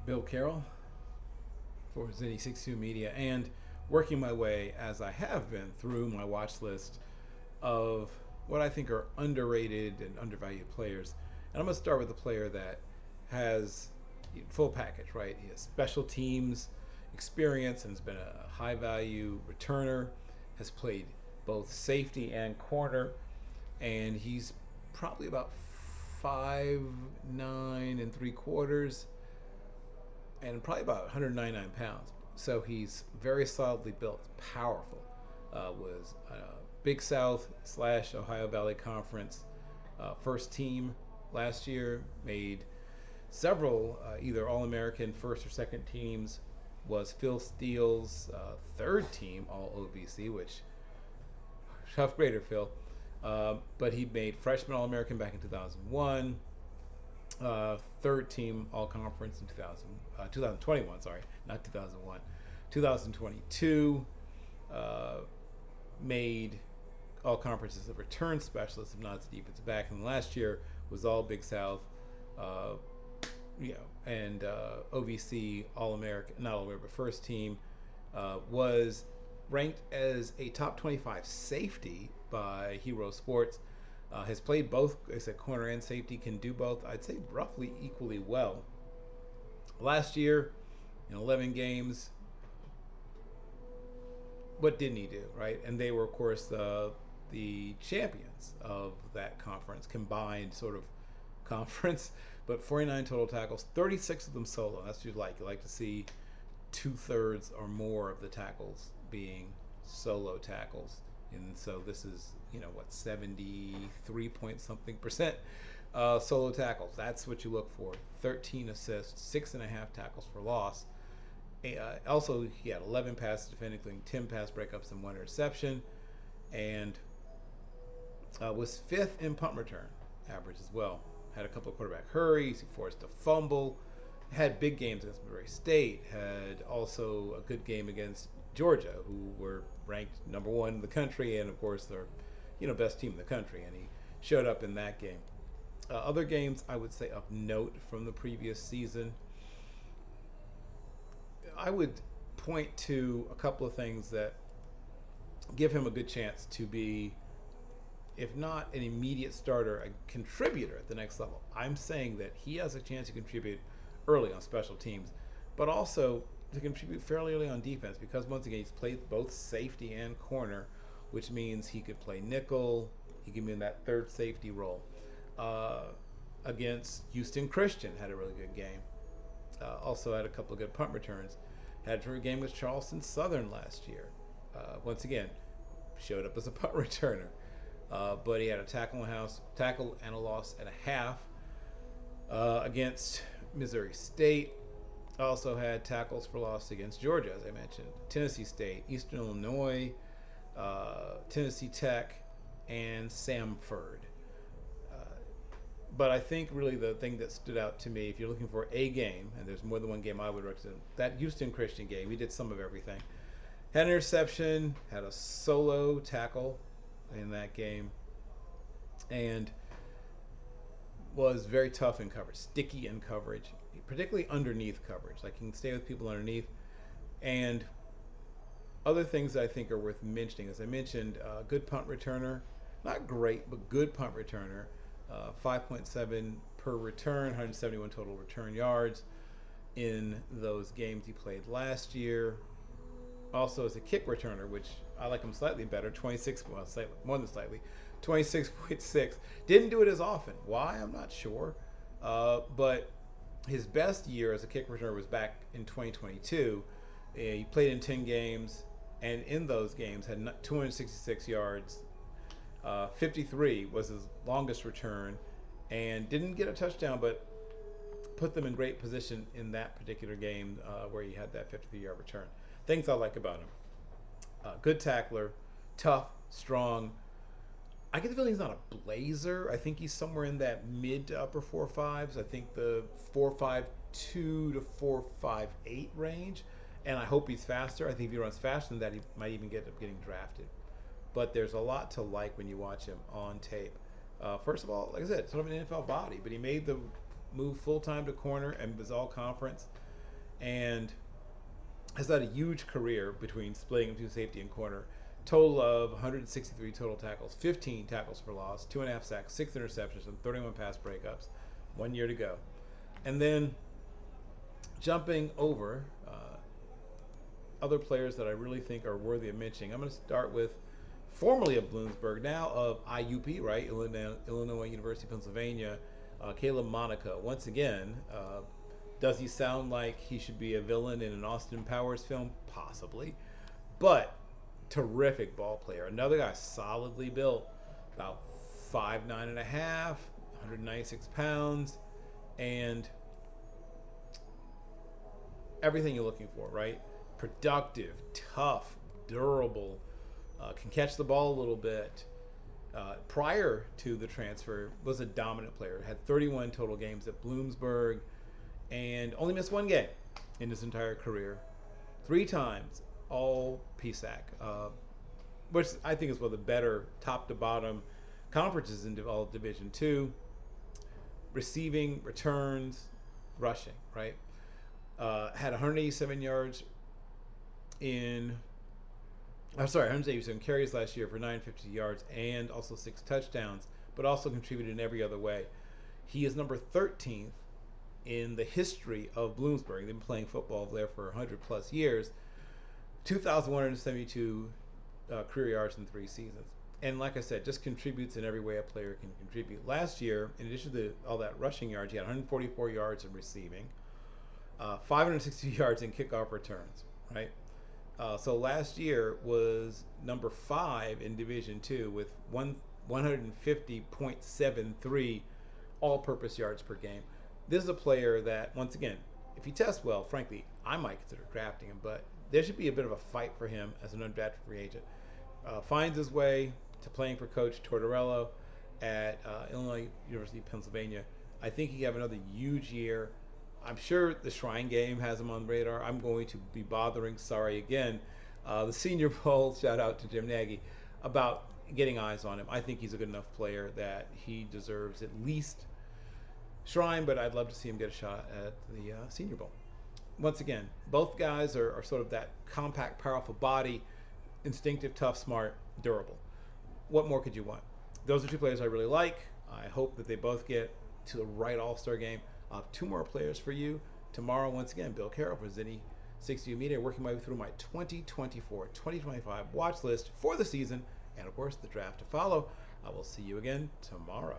Bill Carroll for Zitty62 Media, and working my way as I have been through my watch list of what I think are underrated and undervalued players. And I'm going to start with a player that has full package, right? He has special teams experience and has been a high value returner, has played both safety and corner, and he's probably about 5'9 3/4" and probably about 199 pounds. So he's very solidly built, powerful. Was Big South / Ohio Valley Conference first team last year. Made several either All American first or second teams. Was Phil Steele's third team All OVC, which tough grader, Phil. But he made freshman All American back in 2001. Third team All Conference in 2021, sorry, not 2001. 2022, made All Conference as a return specialist, if not as a defensive back. And last year was all Big South, uh, and OVC All American, not All American, but first team. Was ranked as a top 25 safety by Hero Sports. Has played both, I said, corner and safety, can do both, I'd say, roughly equally well. Last year, in 11 games, what didn't he do, right? And they were, of course, the champions of that conference, combined sort of conference, but 49 total tackles, 36 of them solo. That's what you like. You like to see 2/3 or more of the tackles being solo tackles. And so this is, 73 point something percent solo tackles. That's what you look for. 13 assists, 6.5 tackles for loss. Also, he had 11 passes defended, including 10 pass breakups and 1 interception, and was 5th in punt return average as well. Had a couple of quarterback hurries. He forced a fumble. Had big games against Missouri State. Had also a good game against Georgia, who were ranked number 1 in the country, and of course they're, best team in the country. And he showed up in that game. Other games I would say of note from the previous season, I would point to a couple of things that give him a good chance to be, if not an immediate starter, a contributor at the next level. I'm saying that he has a chance to contribute early on special teams, but also to contribute fairly early on defense, because once again he's played both safety and corner, which means he could play nickel. He can be in that third safety role. Against Houston Christian, had a really good game. Also had a couple of good punt returns. Had a game with Charleston Southern last year. Once again, showed up as a punt returner. But he had a tackle and a loss and a half against Missouri State. Also had tackles for loss against Georgia, as I mentioned, Tennessee State, Eastern Illinois, Tennessee Tech, and Samford. But I think really the thing that stood out to me, if you're looking for a game, and there's more than one game I would recommend, that Houston Christian game, he did some of everything. Had an interception, had a solo tackle in that game, and was very tough in coverage, sticky in coverage, particularly underneath coverage. Like, he can stay with people underneath. And other things that I think are worth mentioning, as I mentioned, good punt returner, not great, but good punt returner. 5.7 per return, 171 total return yards in those games he played last year. Also as a kick returner, which I like him slightly better, 26, well, slightly, more than slightly, 26.6. Didn't do it as often. Why? I'm not sure. But his best year as a kick returner was back in 2022. He played in 10 games, and in those games had 266 yards. 53 was his longest return, and didn't get a touchdown, but put them in great position in that particular game where he had that 53-yard return. Things I like about him. Good tackler, tough, strong. I get the feeling he's not a blazer. I think he's somewhere in that mid to upper 4.5s. I think the 4.52 to 4.58 range. And I hope he's faster. I think if he runs faster than that, he might even get up getting drafted. But there's a lot to like when you watch him on tape. First of all, like I said, sort of an NFL body, but he made the move full-time to corner and was all conference. and has had a huge career between splitting between safety and corner. Total of 163 total tackles, 15 tackles for loss, 2.5 sacks, 6 interceptions, and 31 pass breakups. 1 year to go. And then jumping over other players that I really think are worthy of mentioning, I'm going to start with formerly of Bloomsburg, now of IUPI, right? Illinois University, Pennsylvania, Kaleb Monaco. Once again, does he sound like he should be a villain in an Austin Powers film? Possibly. But terrific ball player. Another guy solidly built, about 5'9" and a half, 196 pounds, and everything you're looking for, right? Productive, tough, durable, can catch the ball a little bit. Prior to the transfer, was a dominant player. Had 31 total games at Bloomsburg, and only missed 1 game in his entire career. 3 times all PSAC, which I think is one of the better top to bottom conferences in all of Division II. Receiving, returns, rushing, right? Had 187 yards in, 187 carries last year for 950 yards and also 6 touchdowns, but also contributed in every other way. He is number 13th in the history of Bloomsburg. They've been playing football there for 100 plus years. 2,172 career yards in 3 seasons. And like I said, just contributes in every way a player can contribute. Last year, in addition to all that rushing yards, he had 144 yards in receiving, 560 yards in kickoff returns, right? So last year was number 5 in Division II with 150.73 all-purpose yards per game. This is a player that, once again, if he tests well, frankly, I might consider drafting him, but there should be a bit of a fight for him as an undrafted free agent. Finds his way to playing for Coach Tortorello at Illinois University, Pennsylvania. I think he have another huge year. I'm sure the Shrine Game has him on the radar. I'm going to be bothering, sorry again, the Senior Bowl, shout out to Jim Nagy, about getting eyes on him. I think he's a good enough player that he deserves at least Shrine, but I'd love to see him get a shot at the Senior Bowl. Once again, both guys are sort of that compact, powerful body, instinctive, tough, smart, durable. What more could you want? Those are 2 players I really like. I hope that they both get to the right All-Star game. I'll have 2 more players for you tomorrow. Once again, Bill Carroll for Zinni 60 Media, working my way through my 2024-2025 watch list for the season, and of course the draft to follow. I will see you again tomorrow.